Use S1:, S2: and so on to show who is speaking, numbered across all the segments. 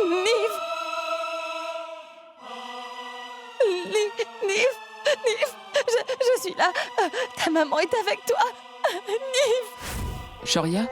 S1: Nive! Nive! Nive! Je suis là! Ta maman est avec toi! Nive!
S2: Shoria?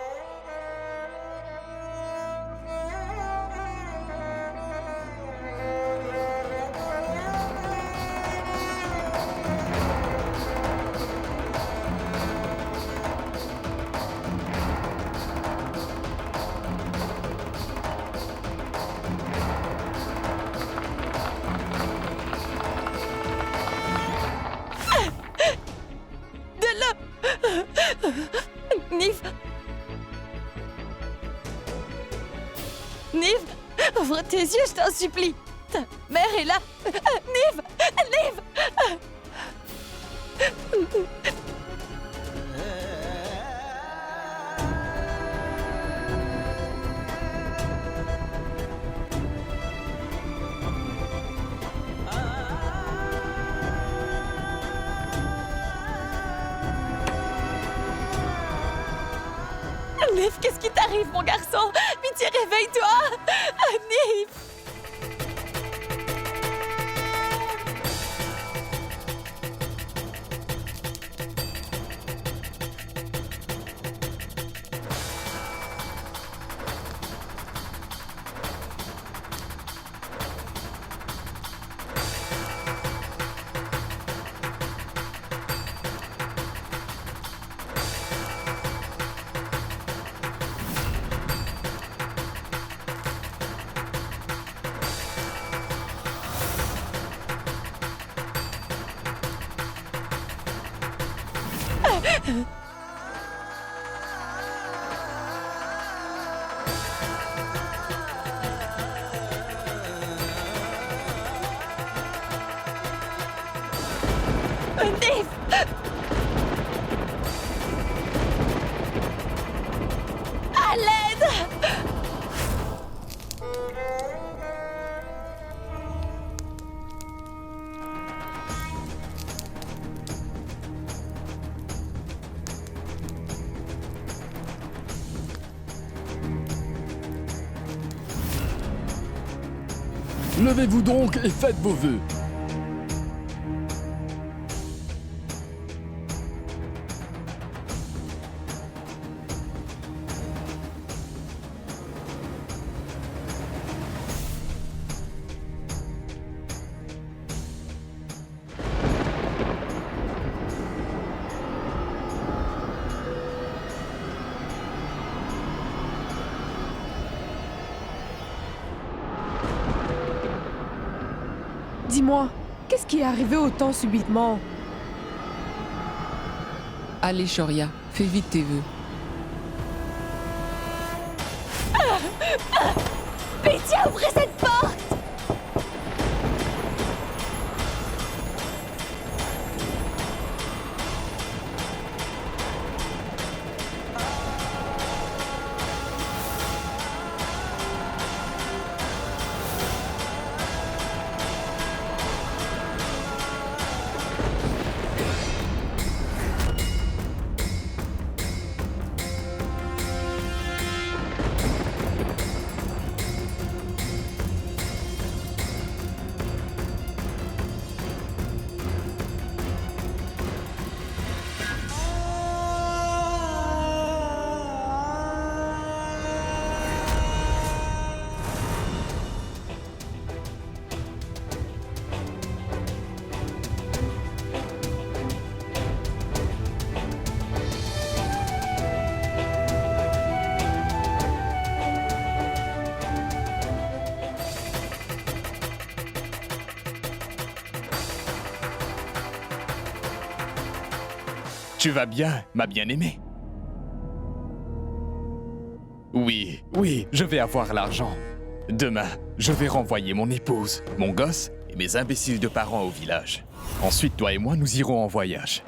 S1: Nive! Nive! Ouvre tes yeux, je t'en supplie! Ta mère est là! Nive! Nive! Nive, qu'est-ce qui t'arrive, mon garçon? Pitié, réveille-toi! Nive! Nive! À l'aide!
S3: Levez-vous donc et faites vos vœux.
S4: Dis-moi, qu'est-ce qui est arrivé autant subitement?
S2: Allez, Shoria, fais vite tes vœux.
S1: Pitié, ouvrez cette porte!
S5: Tu vas bien, ma bien-aimée? Oui, je vais avoir l'argent. Demain, je vais renvoyer mon épouse, mon gosse et mes imbéciles de parents au village. Ensuite, toi et moi, nous irons en voyage.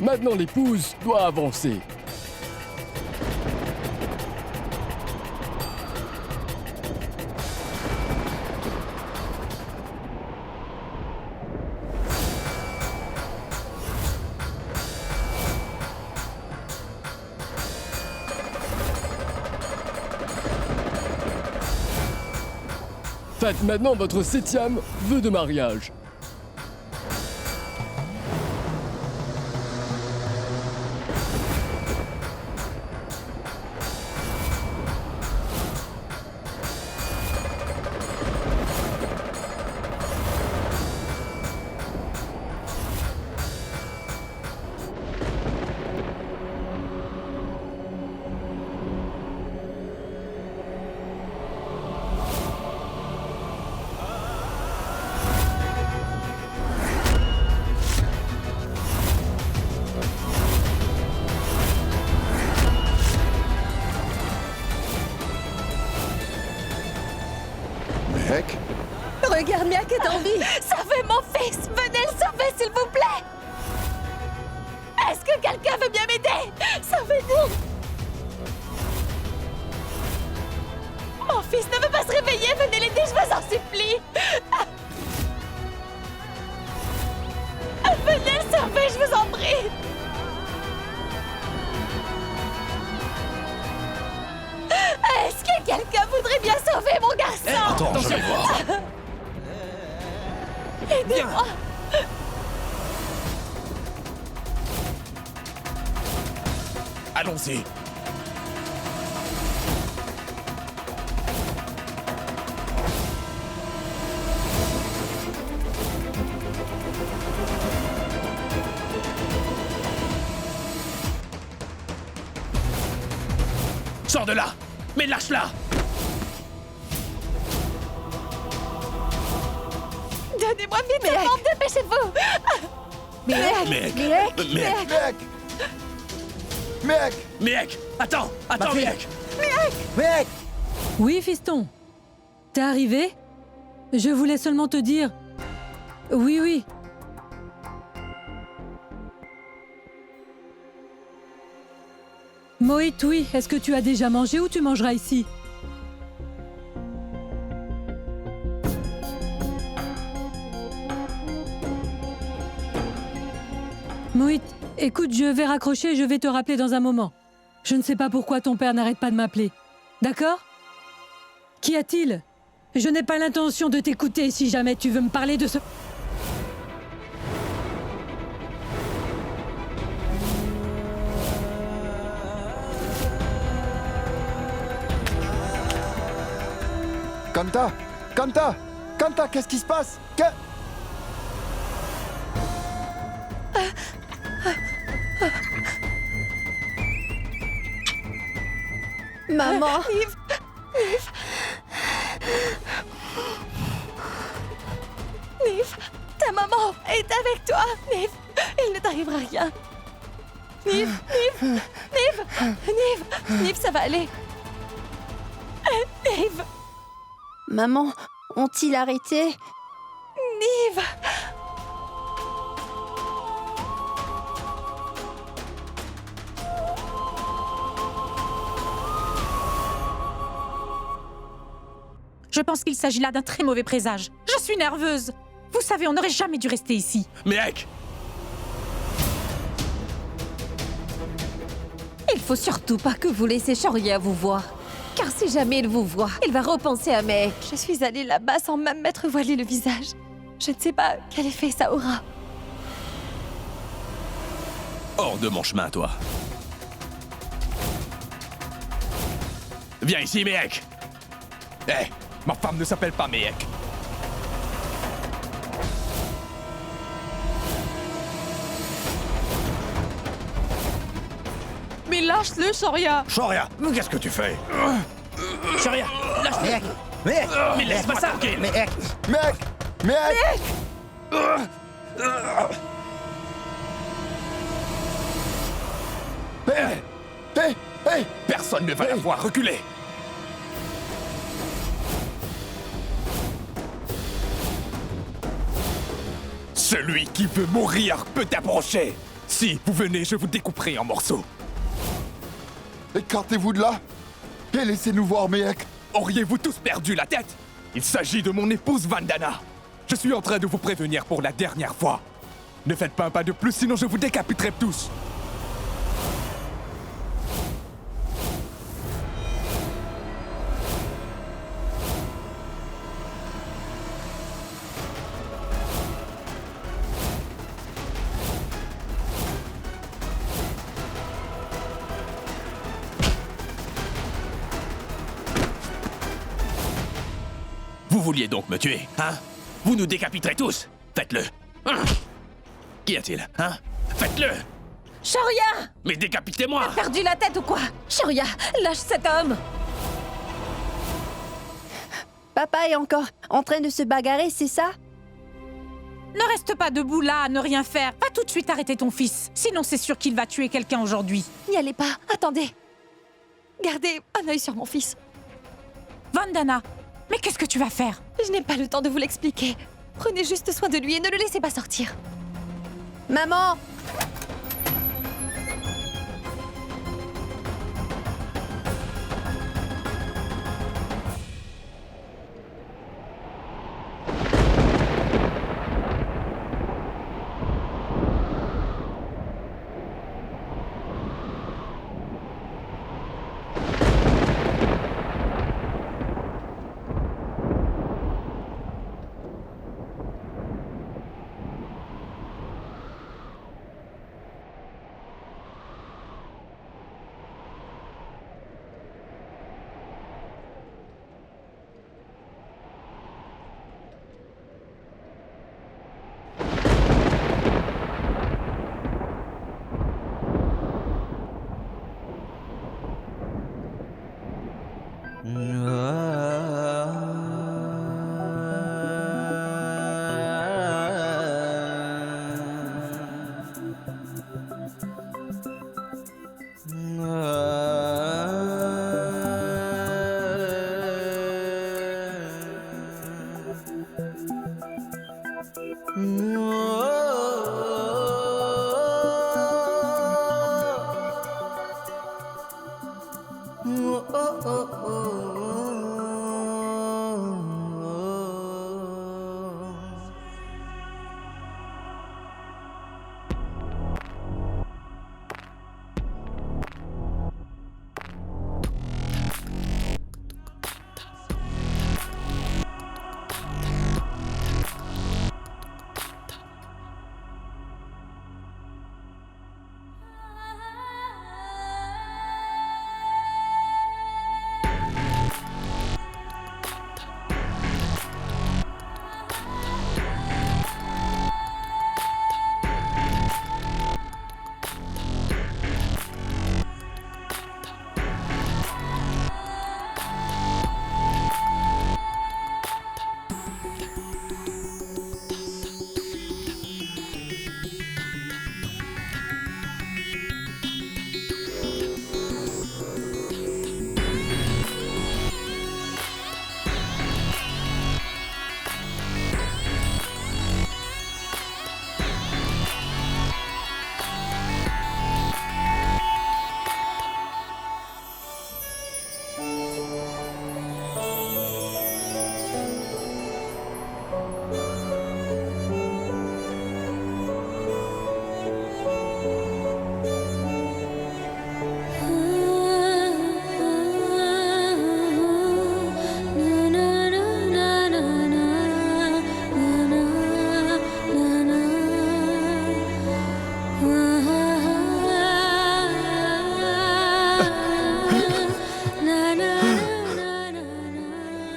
S3: Maintenant, l'épouse doit avancer. Faites maintenant votre 7e vœu de mariage.
S6: Mec?
S1: Regarde, Miak est en vie. Sauvez mon fils. Venez le sauver, s'il vous plaît. Est-ce que quelqu'un veut bien m'aider? Sauvez-nous. Mon fils ne veut pas se réveiller. Venez l'aider, je vous en supplie. Venez le sauver, je vous en prie. Est-ce que quelqu'un voudrait bien sauver mon garçon?
S6: Attends, je vais voir.
S1: Aidez-moi.
S5: Allons-y.
S7: Sors de là! Mais lâche-la!
S1: Donnez-moi vite cette lampe, dépêchez-vous.
S7: Mec! Attends! Mec!
S6: Mec!
S8: Oui, fiston. T'es arrivé? Je voulais seulement te dire... Oui. Moït, oui. Est-ce que tu as déjà mangé ou tu mangeras ici? Moït, écoute, je vais raccrocher et je vais te rappeler dans un moment. Je ne sais pas pourquoi ton père n'arrête pas de m'appeler. D'accord? Qu'y a-t-il? Je n'ai pas l'intention de t'écouter si jamais tu veux me parler de ce...
S6: Kanta, qu'est-ce qui se passe?
S1: Maman. Niv, ta maman est avec toi. Niv, il ne t'arrivera rien. Niv, ça va aller. Niv.
S9: Maman, ont-ils arrêté?
S1: Niv.
S10: Je pense qu'il s'agit là d'un très mauvais présage. Je suis nerveuse. Vous savez, on n'aurait jamais dû rester ici.
S7: Mec!
S1: Il faut surtout pas que vous laissez Shoria vous voir. Car si jamais il vous voit, il va repenser à Mehek. Je suis allée là-bas sans même m'être voilé le visage. Je ne sais pas quel effet ça aura.
S7: Hors de mon chemin, toi. Viens ici, Mehek!
S5: Hé, ma femme ne s'appelle pas Mehek.
S4: Mais lâche-le, Shoria.
S6: Shoria, qu'est-ce que tu fais?
S7: Shoria, lâche-le!
S6: Mec!
S7: Mais laisse-moi ça, tranquille!
S6: Mec!
S5: Personne ne va la voir reculer. Celui qui veut mourir peut approcher. Si vous venez, je vous découperai en morceaux.
S6: Écartez-vous de là et laissez-nous voir Mehek.
S5: Auriez-vous tous perdu la tête? Il s'agit de mon épouse Vandana. Je suis en train de vous prévenir pour la dernière fois. Ne faites pas un pas de plus, sinon je vous décapiterai tous.
S7: Vous vouliez donc me tuer, hein? Vous nous décapiterez tous. Faites-le. Qu'y a-t-il, hein? Faites-le.
S1: Shoria!
S7: Mais décapitez-moi.
S1: Perdu la tête ou quoi? Shoria, lâche cet homme!
S9: Papa est encore en train de se bagarrer, c'est ça?
S10: Ne reste pas debout là, à ne rien faire. Va tout de suite arrêter ton fils. Sinon, c'est sûr qu'il va tuer quelqu'un aujourd'hui.
S1: N'y allez pas, attendez. Gardez un œil sur mon fils.
S10: Vandana, mais qu'est-ce que tu vas faire?
S1: Je n'ai pas le temps de vous l'expliquer. Prenez juste soin de lui et ne le laissez pas sortir.
S9: Maman!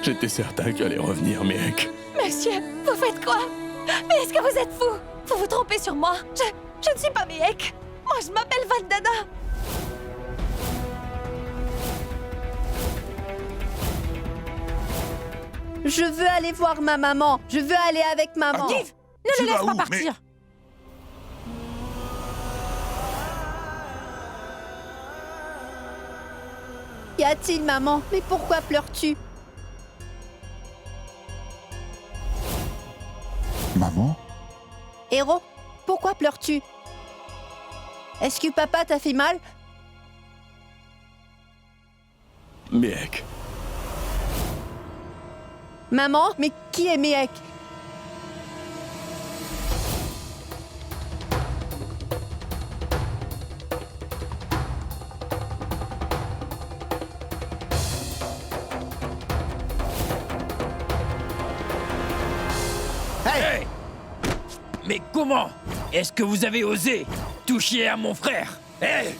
S5: J'étais certain qu'elle allait revenir, Mehek.
S1: Monsieur, vous faites quoi? Mais est-ce que vous êtes fou? Vous vous trompez sur moi. Je ne suis pas Mehek. Moi, je m'appelle Vandana.
S9: Je veux aller voir ma maman. Je veux aller avec maman.
S10: Give, ne le laisse pas partir.
S9: Qu'y a-t-il, maman? Mais pourquoi pleures-tu?
S6: Maman?
S9: Héros, pourquoi pleures-tu? Est-ce que papa t'a fait mal?
S7: Mehek.
S9: Maman, mais qui est Mehek?
S7: Hey! Mais comment est-ce que vous avez osé toucher à mon frère?
S5: Hé!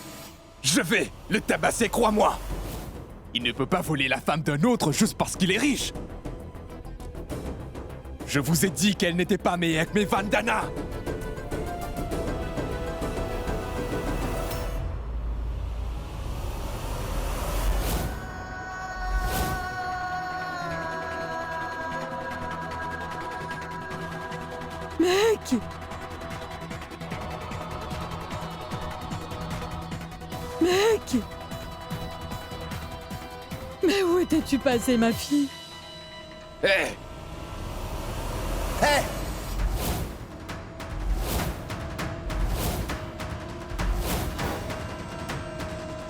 S5: Je vais le tabasser, crois-moi! Il ne peut pas voler la femme d'un autre juste parce qu'il est riche! Je vous ai dit qu'elle n'était pas Mehek, mais Vandana!
S8: Mec! Mec! Mais où étais-tu passé, ma fille?
S5: Hé! Hé!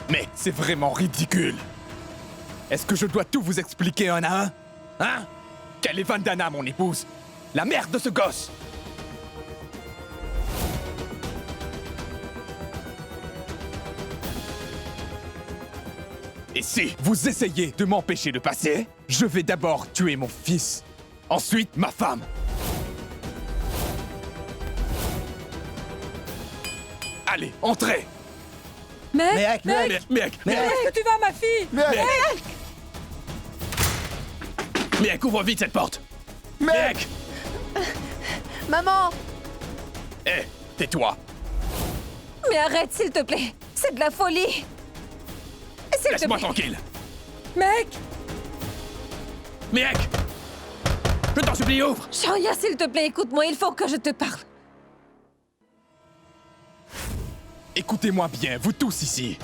S5: Mais c'est vraiment ridicule! Est-ce que je dois tout vous expliquer un à un? Hein? Quelle est Vandana, mon épouse? La mère de ce gosse! Et si vous essayez de m'empêcher de passer, je vais d'abord tuer mon fils, ensuite ma femme. Allez, entrez!
S8: Mec!
S7: Mehek!
S8: Où est-ce que tu vas, ma fille?
S7: Mehek, ouvre vite cette porte! Mehek!
S9: Maman!
S5: Hé, tais-toi!
S1: Mais arrête, s'il te plaît. C'est de la folie. S'il te
S7: Laisse-moi
S1: plaît.
S7: tranquille!
S8: Mec!
S7: Mehek! Je t'en supplie, ouvre!
S1: Shaurya, s'il te plaît, écoute-moi, il faut que je te parle.
S5: Écoutez-moi bien, vous tous ici.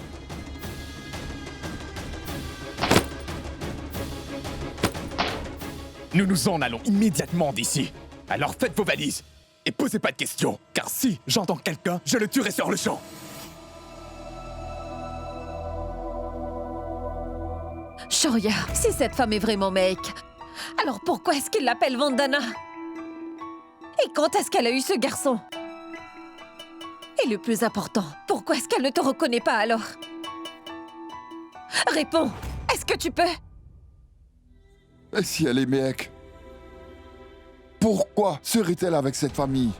S5: Nous nous en allons immédiatement d'ici. Alors faites vos valises et posez pas de questions, car si j'entends quelqu'un, je le tuerai sur le champ.
S1: Shaurya, si cette femme est vraiment Mehek, alors pourquoi est-ce qu'il l'appelle Vandana? Et quand est-ce qu'elle a eu ce garçon? Et le plus important, pourquoi est-ce qu'elle ne te reconnaît pas alors? Réponds, est-ce que tu peux?
S6: Et si elle est Mehek? Pourquoi serait-elle avec cette famille?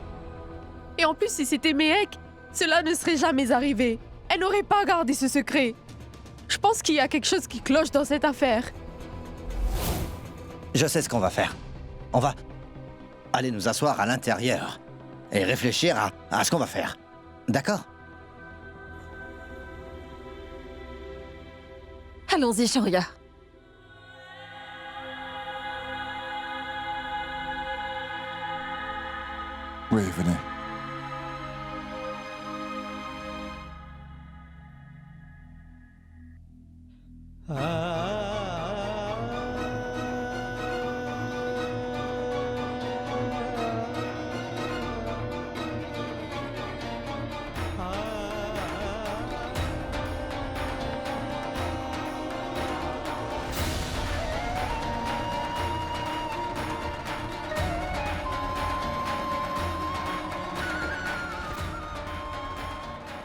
S4: Et en plus, si c'était Mehek, cela ne serait jamais arrivé. Elle n'aurait pas gardé ce secret. Je pense qu'il y a quelque chose qui cloche dans cette affaire.
S11: Je sais ce qu'on va faire. On va aller nous asseoir à l'intérieur et réfléchir à ce qu'on va faire. D'accord?
S1: Allons-y, Shaurya.
S6: Oui, venez.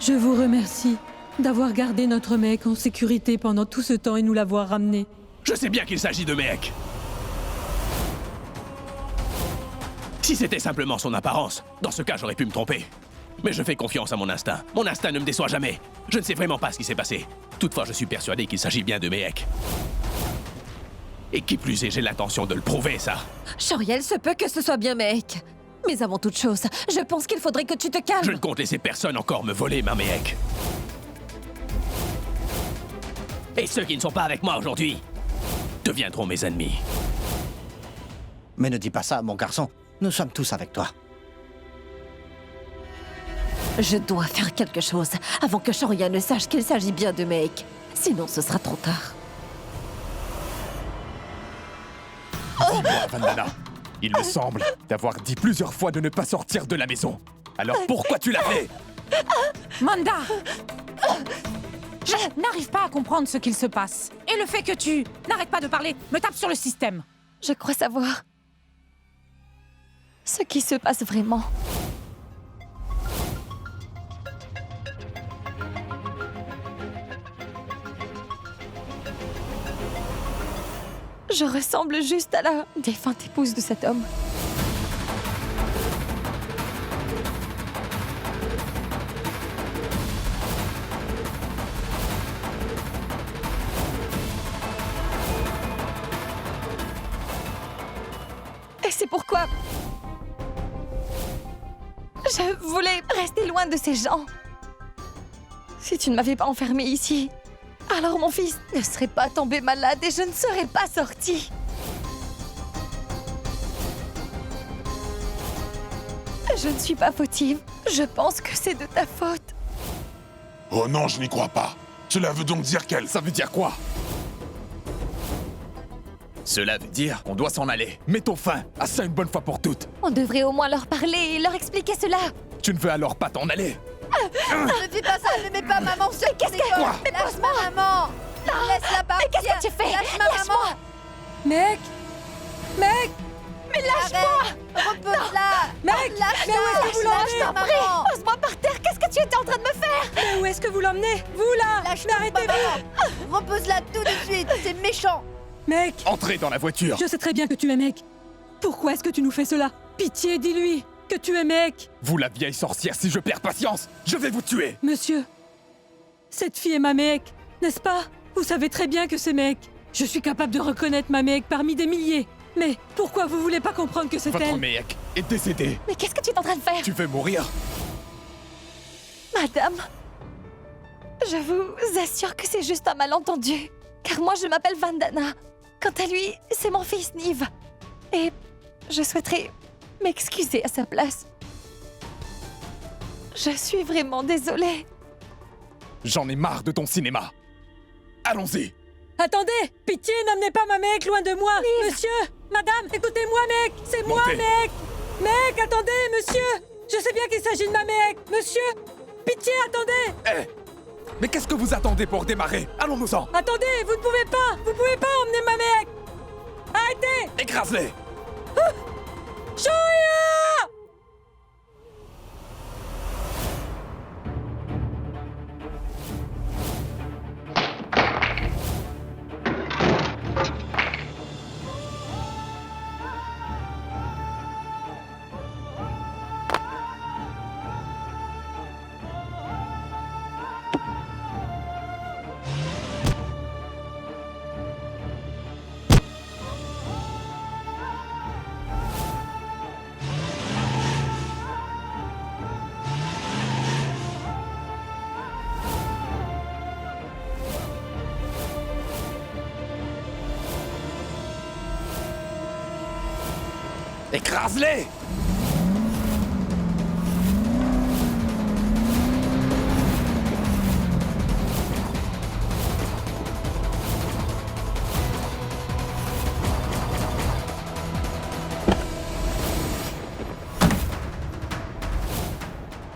S8: Je vous remercie d'avoir gardé notre mec en sécurité pendant tout ce temps et nous l'avoir ramené.
S7: Je sais bien qu'il s'agit de Mehek. Si c'était simplement son apparence, dans ce cas, j'aurais pu me tromper. Mais je fais confiance à mon instinct. Mon instinct ne me déçoit jamais. Je ne sais vraiment pas ce qui s'est passé. Toutefois, je suis persuadé qu'il s'agit bien de Mehek. Et qui plus est, j'ai l'intention de le prouver, ça.
S1: Shaurya, il se peut que ce soit bien Mehek. Mais avant toute chose, je pense qu'il faudrait que tu te calmes.
S7: Je ne compte laisser personne encore me voler ma Mehek. Et ceux qui ne sont pas avec moi aujourd'hui deviendront mes ennemis.
S11: Mais ne dis pas ça, mon garçon. Nous sommes tous avec toi.
S1: Je dois faire quelque chose avant que Shaurya ne sache qu'il s'agit bien de Mehek. Sinon, ce sera trop tard.
S5: Dis-moi, Vandana, Il me semble t'avoir dit plusieurs fois de ne pas sortir de la maison. Alors pourquoi tu l'as fait?
S10: Manda! Je n'arrive pas à comprendre ce qu'il se passe. Et le fait que tu n'arrêtes pas de parler me tape sur le système.
S1: Je crois savoir ce qui se passe vraiment. Je ressemble juste à la défunte épouse de cet homme. Et c'est pourquoi je voulais rester loin de ces gens. Si tu ne m'avais pas enfermée ici, alors mon fils ne serait pas tombé malade et je ne serais pas sortie. Je ne suis pas fautive. Je pense que c'est de ta faute.
S12: Oh non, je n'y crois pas. Cela veut donc dire qu'elle...
S5: Ça veut dire quoi? Cela veut dire qu'on doit s'en aller. Mettons fin à ça une bonne fois pour toutes.
S1: On devrait au moins leur parler et leur expliquer cela.
S5: Tu ne veux alors pas t'en aller?
S9: Ne fais pas ça, ne mets pas maman.
S1: Mais qu'est-ce que...
S5: Quoi?
S1: Mais
S9: Lâche-moi, maman. Laisse-la partir.
S1: Mais qu'est-ce que tu fais?
S9: Lâche-moi, maman.
S8: Mec! Mec!
S1: Mais lâche-moi!
S9: Repose-la.
S8: Mec! Mais où est-ce que vous l'emmenez?
S9: Lâche-la, maman.
S1: Pose-moi par terre. Qu'est-ce que tu étais en train de me faire?
S8: Mais où est-ce que vous l'emmenez? Vous là!
S9: Lâche-moi,
S8: Mais arrêtez-vous!
S9: maman. Repose-la tout de suite. C'est méchant.
S8: Mec!
S5: Entrez dans la voiture.
S8: Je sais très bien que tu es mec. Pourquoi est-ce que tu nous fais cela? Pitié, dis-lui que tu es mec.
S5: Vous la vieille sorcière, si je perds patience, je vais vous tuer.
S8: Monsieur, cette fille est ma mec, n'est-ce pas? Vous savez très bien que c'est mec. Je suis capable de reconnaître ma mec parmi des milliers. Mais pourquoi vous voulez pas comprendre que c'est
S5: Votre
S8: elle?
S5: mec est décédé.
S1: Mais qu'est-ce que tu es en train de faire?
S5: Tu veux mourir?
S1: Madame, je vous assure que c'est juste un malentendu. Car moi, je m'appelle Vandana. Quant à lui, c'est mon fils Niv. Et je souhaiterais m'excuser à sa place. Je suis vraiment désolée.
S5: J'en ai marre de ton cinéma. Allons-y.
S8: Attendez! Pitié, n'emmenez pas ma mec loin de moi! Monsieur! Madame, écoutez-moi, mec! C'est moi,
S5: Montez.
S8: mec! Mec, attendez, monsieur! Je sais bien qu'il s'agit de ma mec! Monsieur! Pitié, attendez!
S5: Eh! Mais qu'est-ce que vous attendez pour démarrer? Allons-nous-en!
S8: Attendez, vous ne pouvez pas! Vous pouvez pas emmener ma mec! Arrêtez!
S5: Écrase-les!
S8: Shoya!
S5: Écrase-les!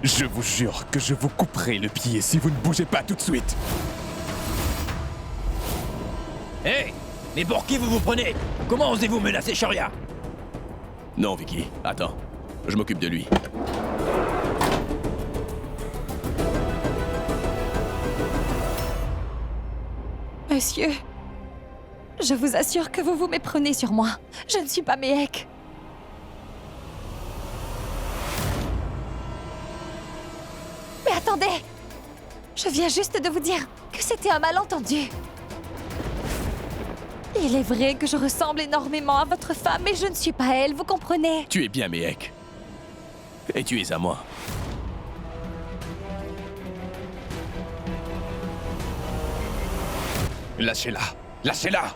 S5: Je vous jure que je vous couperai le pied si vous ne bougez pas tout de suite.
S7: Hé! Mais pour qui vous vous prenez? Comment osez-vous menacer Shoria? Non, Vicky, attends. Je m'occupe de lui.
S1: Monsieur, je vous assure que vous vous méprenez sur moi. Je ne suis pas Méhek. Mais attendez! Je viens juste de vous dire que c'était un malentendu. Il est vrai que je ressemble énormément à votre femme, mais je ne suis pas elle, vous comprenez?
S7: Tu es bien Méhek. Et tu es à moi.
S5: Lâchez-la! Lâchez-la!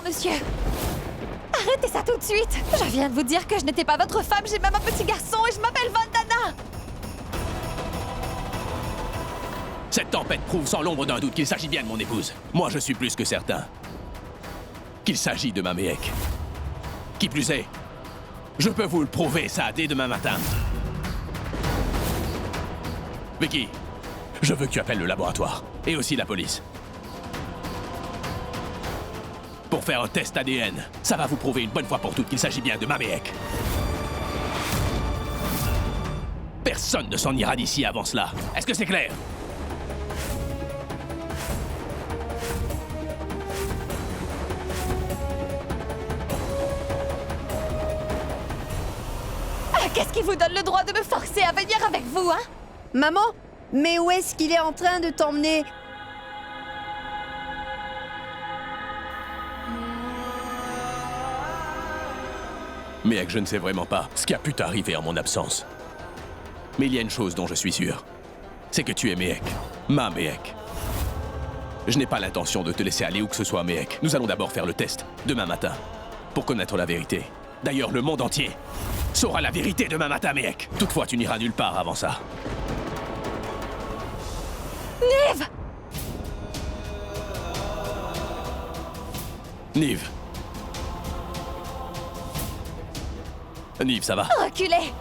S1: monsieur. Arrêtez ça tout de suite. Je viens de vous dire que je n'étais pas votre femme, j'ai même un petit garçon et je m'appelle Vandana.
S7: Cette tempête prouve sans l'ombre d'un doute qu'il s'agit bien de mon épouse. Moi, je suis plus que certain qu'il s'agit de ma Méhek. Qui plus est, je peux vous le prouver, ça, dès demain matin. Vicky, je veux que tu appelles le laboratoire et aussi la police. Pour faire un test ADN, ça va vous prouver une bonne fois pour toutes qu'il s'agit bien de ma Méhek. Personne ne s'en ira d'ici avant cela. Est-ce que c'est clair?
S1: Qu'est-ce qui vous donne le droit de me forcer à venir avec vous, hein?
S9: Maman, mais où est-ce qu'il est en train de t'emmener?
S7: Méhek, je ne sais vraiment pas ce qui a pu t'arriver en mon absence. Mais il y a une chose dont je suis sûr. C'est que tu es Méhek. Ma Méhek. Je n'ai pas l'intention de te laisser aller où que ce soit, Méhek. Nous allons d'abord faire le test, demain matin, pour connaître la vérité. D'ailleurs, le monde entier saura la vérité demain matin, Méhek. Toutefois, tu n'iras nulle part avant ça.
S1: Niv!
S7: Niv. Niv, ça va?
S1: Reculez!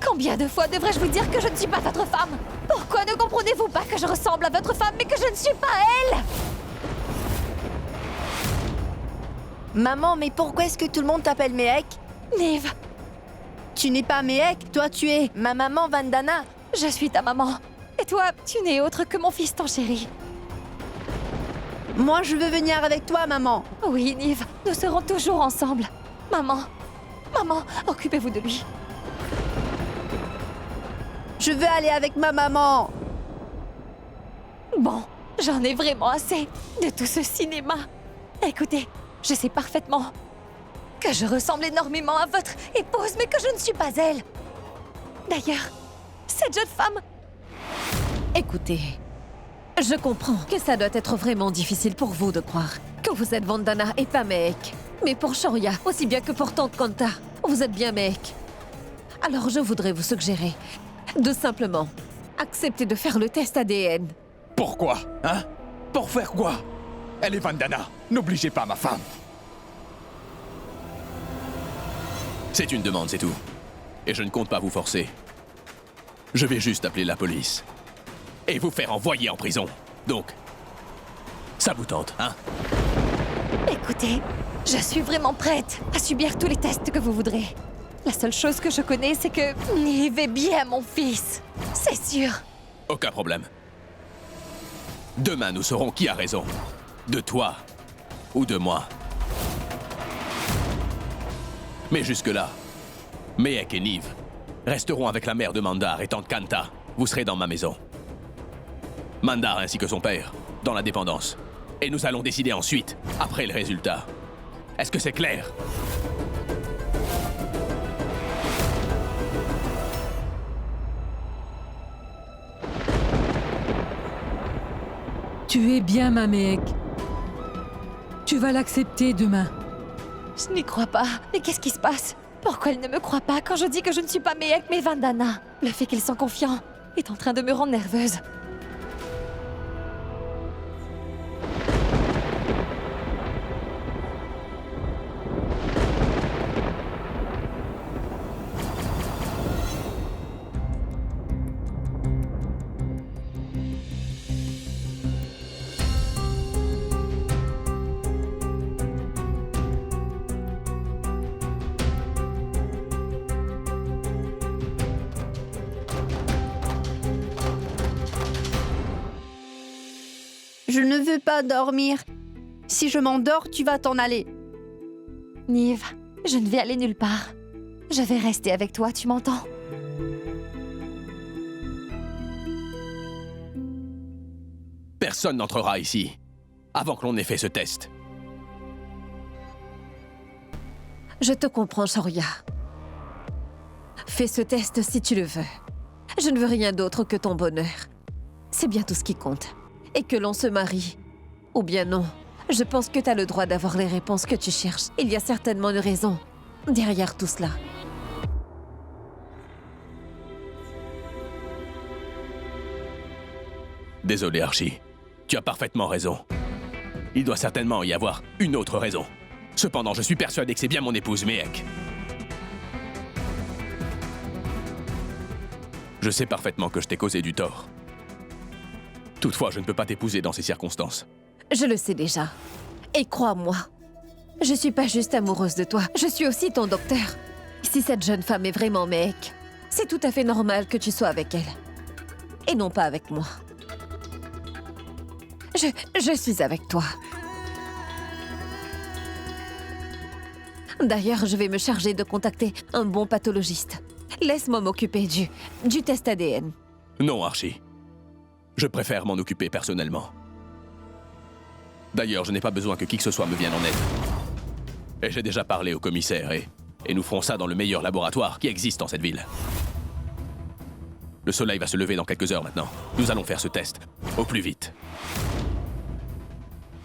S1: Combien de fois devrais-je vous dire que je ne suis pas votre femme? Pourquoi ne comprenez-vous pas que je ressemble à votre femme mais que je ne suis pas elle?
S9: Maman, mais pourquoi est-ce que tout le monde t'appelle Méhek?
S1: Niv!
S9: Tu n'es pas Méhek, toi tu es ma maman Vandana.
S1: Je suis ta maman. Et toi, tu n'es autre que mon fils, ton chéri.
S9: Moi, je veux venir avec toi, maman.
S1: Oui, Niv, nous serons toujours ensemble. Maman, maman, occupez-vous de lui.
S9: Je veux aller avec ma maman.
S1: Bon, j'en ai vraiment assez de tout ce cinéma. Écoutez, je sais parfaitement que je ressemble énormément à votre épouse, mais que je ne suis pas elle. D'ailleurs, cette jeune femme... Écoutez, je comprends que ça doit être vraiment difficile pour vous de croire que vous êtes Vandana et pas Méhek. Mais pour Shoria, aussi bien que pour Tante Kanta, vous êtes bien Méhek. Alors je voudrais vous suggérer de simplement accepter de faire le test ADN.
S5: Pourquoi? Hein? Pour faire quoi? Elle est Vandana. N'obligez pas ma femme.
S7: C'est une demande, c'est tout. Et je ne compte pas vous forcer. Je vais juste appeler la police. Et vous faire envoyer en prison. Donc, ça vous tente, hein?
S1: Écoutez, je suis vraiment prête à subir tous les tests que vous voudrez. La seule chose que je connais, c'est que Niv est bien mon fils. C'est sûr.
S7: Aucun problème. Demain, nous saurons qui a raison. De toi ou de moi. Mais jusque-là, Méhek et Niv resteront avec la mère de Mandar et Tante Kanta. Vous serez dans ma maison. Mandar ainsi que son père, dans la dépendance. Et nous allons décider ensuite, après le résultat. Est-ce que c'est clair?
S8: Tu es bien ma Méhek. Tu vas l'accepter demain.
S1: Je n'y crois pas. Mais qu'est-ce qui se passe? Pourquoi il ne me croit pas quand je dis que je ne suis pas Méhek mais Vandana? Le fait qu'il soit confiant est en train de me rendre nerveuse.
S9: Je ne veux pas dormir. Si je m'endors, tu vas t'en aller.
S1: Niv, je ne vais aller nulle part. Je vais rester avec toi, tu m'entends?
S7: Personne n'entrera ici avant que l'on ait fait ce test.
S1: Je te comprends, Shoria. Fais ce test si tu le veux. Je ne veux rien d'autre que ton bonheur. C'est bien tout ce qui compte. Et que l'on se marie Ou bien non. Je pense que t'as le droit d'avoir les réponses que tu cherches. Il y a certainement une raison derrière tout cela.
S7: Désolé, Archie. Tu as parfaitement raison. Il doit certainement y avoir une autre raison. Cependant, je suis persuadé que c'est bien mon épouse, Mehek. Je sais parfaitement que je t'ai causé du tort. Toutefois, je ne peux pas t'épouser dans ces circonstances.
S1: Je le sais déjà. Et crois-moi, je suis pas juste amoureuse de toi, je suis aussi ton docteur. Si cette jeune femme est vraiment Mehek, c'est tout à fait normal que tu sois avec elle. Et non pas avec moi. Je suis avec toi. D'ailleurs, je vais me charger de contacter un bon pathologiste. Laisse-moi m'occuper du test ADN.
S7: Non, Archie. Je préfère m'en occuper personnellement. D'ailleurs, je n'ai pas besoin que qui que ce soit me vienne en aide. Et j'ai déjà parlé au commissaire et nous ferons ça dans le meilleur laboratoire qui existe dans cette ville. Le soleil va se lever dans quelques heures maintenant. Nous allons faire ce test, au plus vite.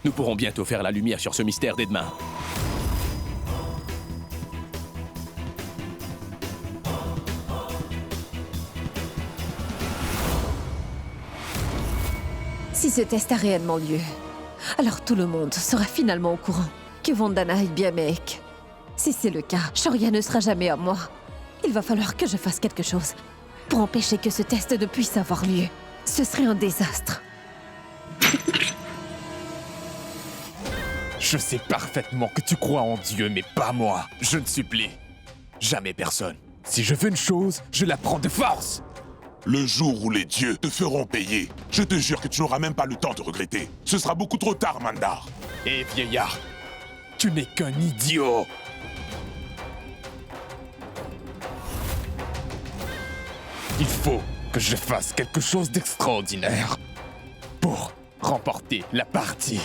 S7: Nous pourrons bientôt faire la lumière sur ce mystère dès demain.
S1: Si ce test a réellement lieu, alors tout le monde sera finalement au courant que Vandana est bien Mehek. Si c'est le cas, Shoria ne sera jamais à moi. Il va falloir que je fasse quelque chose pour empêcher que ce test ne puisse avoir lieu. Ce serait un désastre.
S5: Je sais parfaitement que tu crois en Dieu, mais pas moi. Je ne supplie jamais personne. Si je veux une chose, je la prends de force.
S12: Le jour où les dieux te feront payer, je te jure que tu n'auras même pas le temps de regretter. Ce sera beaucoup trop tard, Mandar.
S5: Eh vieillard, tu n'es qu'un idiot. Il faut que je fasse quelque chose d'extraordinaire pour remporter la partie.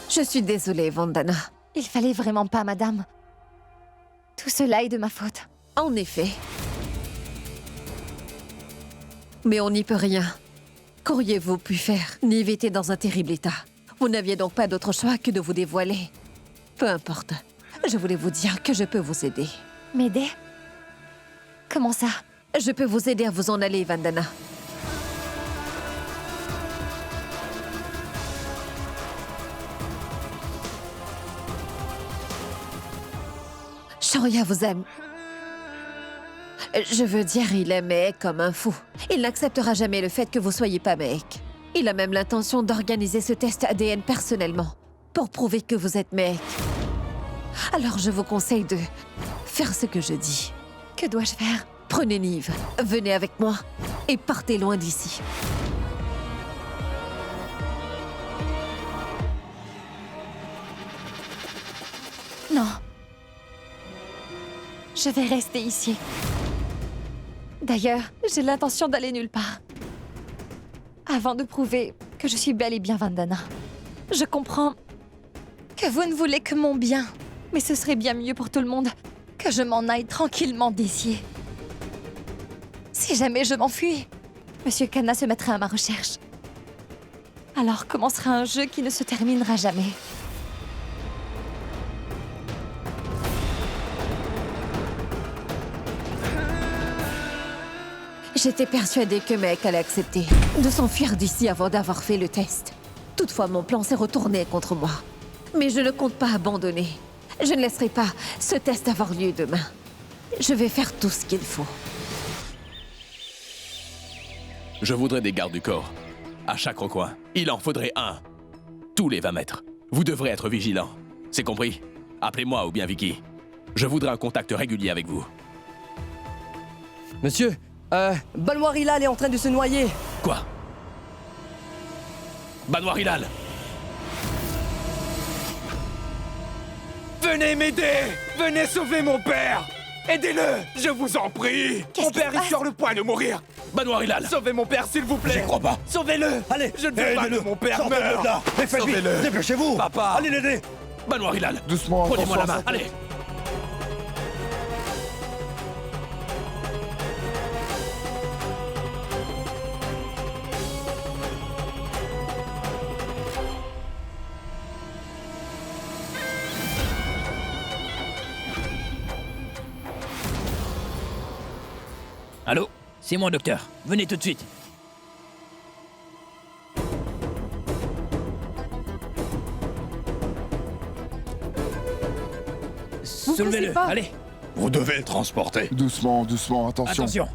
S1: Je suis désolée, Vandana.
S9: Il fallait vraiment pas, madame. Tout cela est de ma faute.
S1: En effet. Mais on n'y peut rien. Qu'auriez-vous pu faire? Nive était dans un terrible état. Vous n'aviez donc pas d'autre choix que de vous dévoiler. Peu importe. Je voulais vous dire que je peux vous aider.
S9: M'aider? Comment ça?
S1: Je peux vous aider à vous en aller, Vandana. Shoria vous aime. Je veux dire, il aime Mehek comme un fou. Il n'acceptera jamais le fait que vous soyez pas Mehek. Il a même l'intention d'organiser ce test ADN personnellement, pour prouver que vous êtes Mehek. Alors je vous conseille de faire ce que je dis.
S9: Que dois-je faire?
S1: Prenez Nive, venez avec moi, et partez loin d'ici.
S9: Non. Je vais rester ici. D'ailleurs, j'ai l'intention d'aller nulle part. Avant de prouver que je suis bel et bien Vandana. Je comprends que vous ne voulez que mon bien. Mais ce serait bien mieux pour tout le monde que je m'en aille tranquillement d'ici. Si jamais je m'enfuis, Monsieur Khanna se mettra à ma recherche. Alors commencera un jeu qui ne se terminera jamais.
S1: J'étais persuadée que Mehek allait accepter de s'enfuir d'ici avant d'avoir fait le test. Toutefois, mon plan s'est retourné contre moi. Mais je ne compte pas abandonner. Je ne laisserai pas ce test avoir lieu demain. Je vais faire tout ce qu'il faut.
S7: Je voudrais des gardes du corps. À chaque recoin. Il en faudrait un. Tous les 20 mètres. Vous devrez être vigilants. C'est compris? Appelez-moi ou bien Vicky. Je voudrais un contact régulier avec vous.
S13: Monsieur, Balmoir Hilal est en train de se noyer.
S7: Quoi? Banwar Hilal!
S5: Venez m'aider! Venez sauver mon père! Aidez-le! Je vous en prie! Mon père est sur le point de mourir!
S7: Banwar Hilal!
S5: Sauvez mon père, s'il vous plaît!
S7: J'y crois pas!
S5: Sauvez-le!
S11: Allez,
S5: Je ne veux pas que mon père meure!
S11: là. Et faites vite,
S5: Sauvez-le.
S11: dépêchez-vous.
S5: Papa!
S11: Allez l'aider.
S7: Banwar Hilal!
S6: Doucement,
S7: Prenez-moi la
S6: attention à
S7: main,
S6: sa tête.
S7: allez!
S14: Allô? C'est moi, docteur. Venez tout de suite. Soulevez-le,
S4: pas.
S14: allez.
S7: Vous devez le transporter.
S6: Doucement, doucement, attention.
S14: Attention.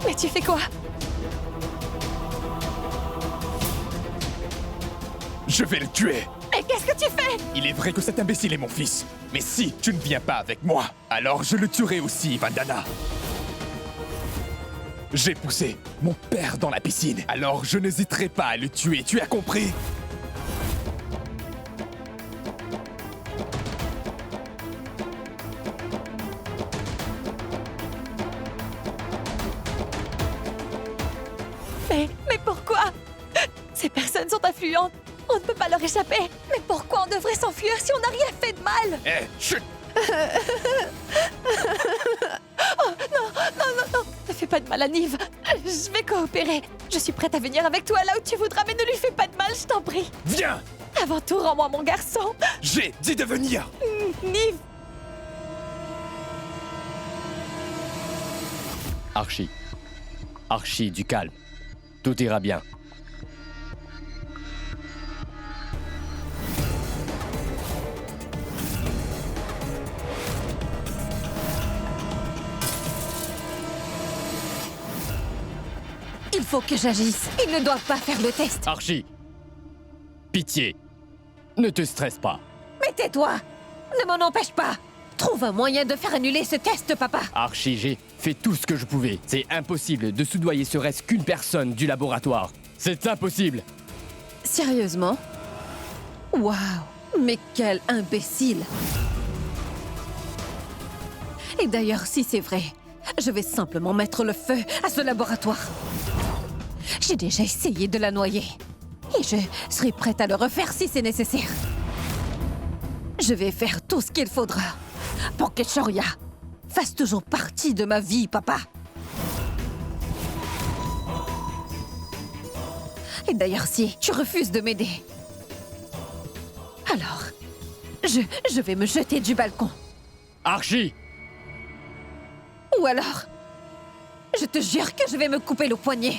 S9: Mais tu fais quoi?
S5: Je vais le tuer!
S9: Mais qu'est-ce que tu fais?
S5: Il est vrai que cet imbécile est mon fils. Mais si tu ne viens pas avec moi, alors je le tuerai aussi, Vandana. J'ai poussé mon père dans la piscine, alors je n'hésiterai pas à le tuer, tu as compris?
S9: Mais pourquoi? Ces personnes sont influentes. On ne peut pas leur échapper. Mais pourquoi on devrait s'enfuir si on n'a rien fait de mal?
S5: Eh, chut!
S9: Oh, non. Ne fais pas de mal à Nive. Je vais coopérer. Je suis prête à venir avec toi là où tu voudras, mais ne lui fais pas de mal, je t'en prie.
S5: Viens!
S9: Avant tout, rends-moi mon garçon.
S5: J'ai dit de venir!
S9: Nive.
S3: Archie. Archie, du calme. Tout ira bien.
S1: Il faut que j'agisse. Ils ne doivent pas faire le test.
S3: Archie. Pitié. Ne te stresse pas.
S1: Mais tais-toi. Ne m'en empêche pas. Trouve un moyen de faire annuler ce test, papa.
S3: Archie, j'ai fait tout ce que je pouvais. C'est impossible de soudoyer serait-ce qu'une personne du laboratoire. C'est impossible.
S1: Sérieusement? Waouh. Mais quel imbécile. Et d'ailleurs, si c'est vrai, je vais simplement mettre le feu à ce laboratoire. J'ai déjà essayé de la noyer. Et je serai prête à le refaire si c'est nécessaire. Je vais faire tout ce qu'il faudra pour que Shoria fasse toujours partie de ma vie, papa. Et d'ailleurs, si tu refuses de m'aider, alors je vais me jeter du balcon.
S3: Archie!
S1: Ou alors, je te jure que je vais me couper le poignet.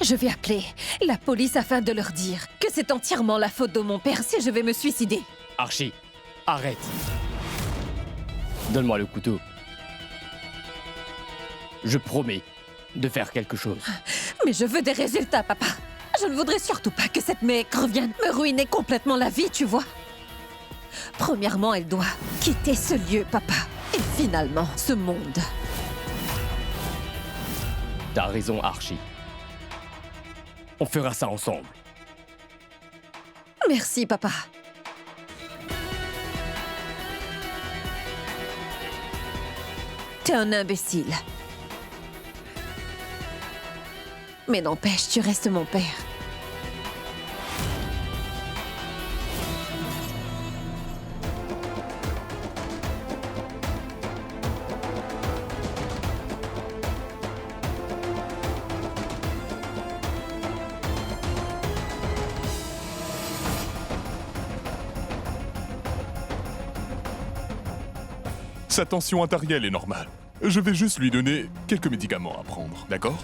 S1: Je vais appeler la police afin de leur dire que c'est entièrement la faute de mon père si je vais me suicider.
S3: Archie, arrête. Donne-moi le couteau. Je promets de faire quelque chose.
S1: Mais je veux des résultats, papa. Je ne voudrais surtout pas que cette mec revienne me ruiner complètement la vie, tu vois. Premièrement, elle doit quitter ce lieu, papa. Et finalement, ce monde.
S3: T'as raison, Archie. On fera ça ensemble.
S1: Merci, papa. T'es un imbécile. Mais n'empêche, tu restes mon père.
S12: Sa tension artérielle est normale. Je vais juste lui donner quelques médicaments à prendre, d'accord?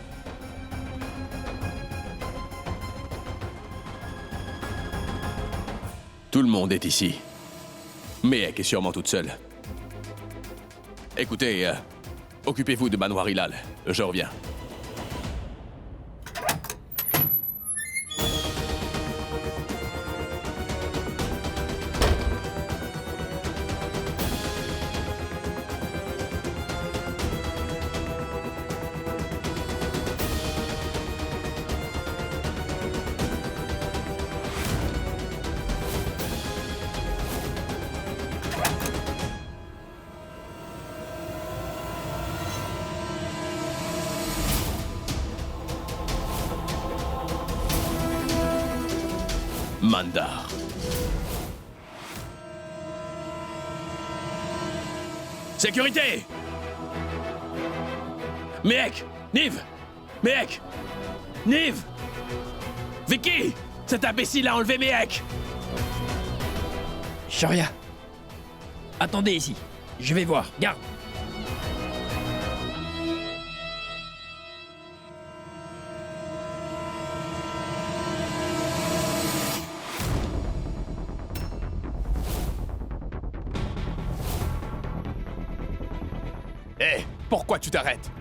S7: Tout le monde est ici. Mehek est sûrement toute seule. Écoutez, occupez-vous de Manoir Hilal. Je reviens. Mandar. Sécurité! Mehek! Niv! Mehek! Niv! Vicky! Cet imbécile a enlevé Mehek!
S14: Shoria. Attendez ici. Je vais voir. Garde.
S5: Hé, pourquoi tu t'arrêtes?